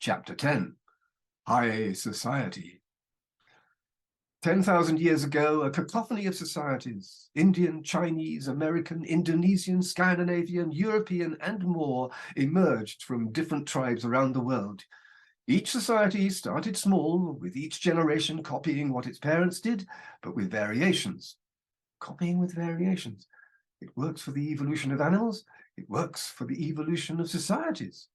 Chapter 10, High Society. 10,000 years ago, a cacophony of societies, Indian, Chinese, American, Indonesian, Scandinavian, European, and more, emerged from different tribes around the world. Each society started small, with each generation copying what its parents did, but with variations. Copying with variations. It works for the evolution of animals. It works for the evolution of societies.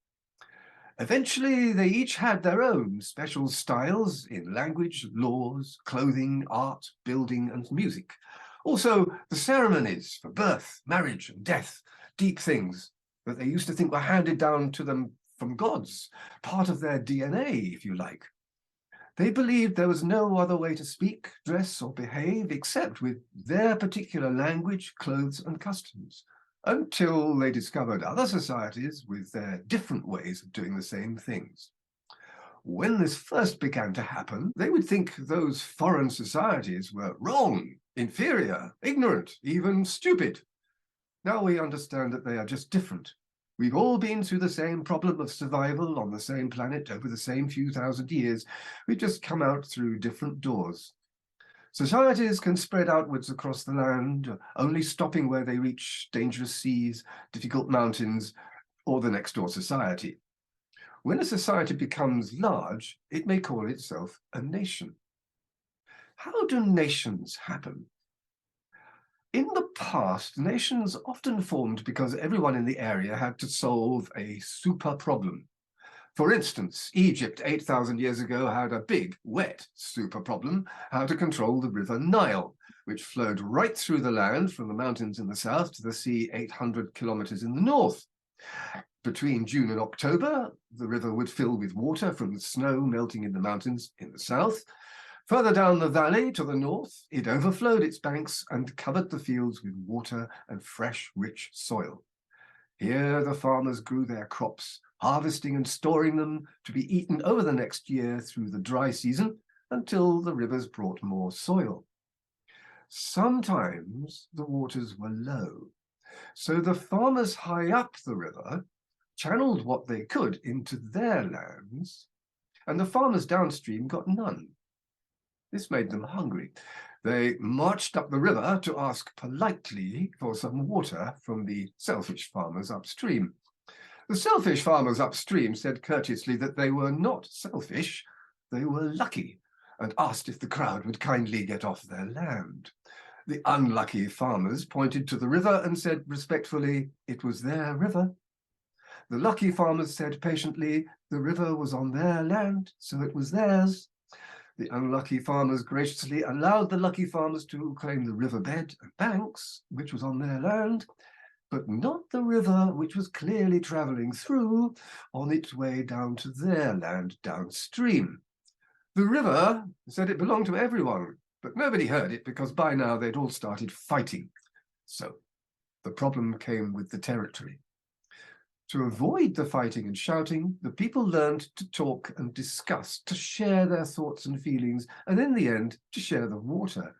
Eventually, they each had their own special styles in language, laws, clothing, art, building, and music. Also, the ceremonies for birth, marriage, and death, deep things that they used to think were handed down to them from gods, part of their DNA, if you like. They believed there was no other way to speak, dress, or behave except with their particular language, clothes, and customs, until they discovered other societies with their different ways of doing the same things. When this first began to happen, they would think those foreign societies were wrong, inferior, ignorant, even stupid. Now we understand that they are just different. We've all been through the same problem of survival on the same planet over the same few thousand years. We've just come out through different doors. Societies can spread outwards across the land, only stopping where they reach dangerous seas, difficult mountains, or the next door society. When a society becomes large, it may call itself a nation. How do nations happen? In the past, nations often formed because everyone in the area had to solve a super problem. For instance, Egypt 8,000 years ago had a big, wet super problem, how to control the river Nile, which flowed right through the land from the mountains in the south to the sea 800 kilometers in the north. Between June and October, the river would fill with water from the snow melting in the mountains in the south. Further down the valley to the north, it overflowed its banks and covered the fields with water and fresh, rich soil. Here the farmers grew their crops, harvesting and storing them to be eaten over the next year through the dry season until the rivers brought more soil. Sometimes the waters were low, so the farmers high up the river channeled what they could into their lands, and the farmers downstream got none. This made them hungry. They marched up the river to ask politely for some water from the selfish farmers upstream. The selfish farmers upstream said courteously that they were not selfish, they were lucky, and asked if the crowd would kindly get off their land. The unlucky farmers pointed to the river and said respectfully it was their river. The lucky farmers said patiently the river was on their land, so it was theirs. The unlucky farmers graciously allowed the lucky farmers to claim the riverbed and banks, which was on their land, but not the river which was clearly travelling through on its way down to their land downstream. The river said it belonged to everyone, but nobody heard it because by now they'd all started fighting. So the problem came with the territory. To avoid the fighting and shouting, the people learned to talk and discuss, to share their thoughts and feelings, and in the end, to share the water.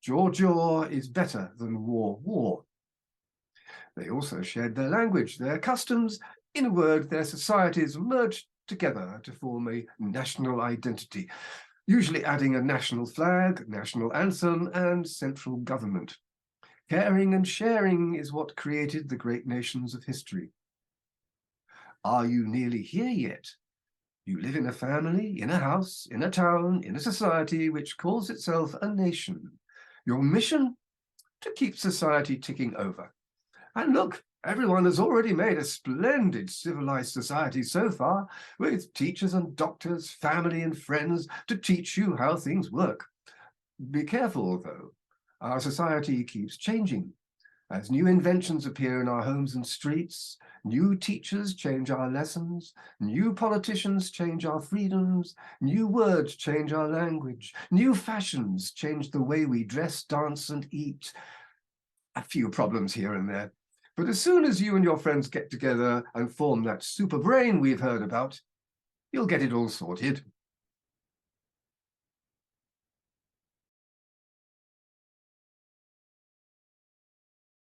Jaw is better than war. They also shared their language, their customs, in a word, their societies merged together to form a national identity, usually adding a national flag, national anthem, and central government. Caring and sharing is what created the great nations of history. Are you nearly here yet? You live in a family, in a house, in a town, in a society which calls itself a nation. Your mission? To keep society ticking over. And look, everyone has already made a splendid civilized society so far, with teachers and doctors, family and friends to teach you how things work. Be careful, though. Our society keeps changing. As new inventions appear in our homes and streets, new teachers change our lessons, new politicians change our freedoms, new words change our language, new fashions change the way we dress, dance, and eat. A few problems here and there. But as soon as you and your friends get together and form that super brain we've heard about, you'll get it all sorted.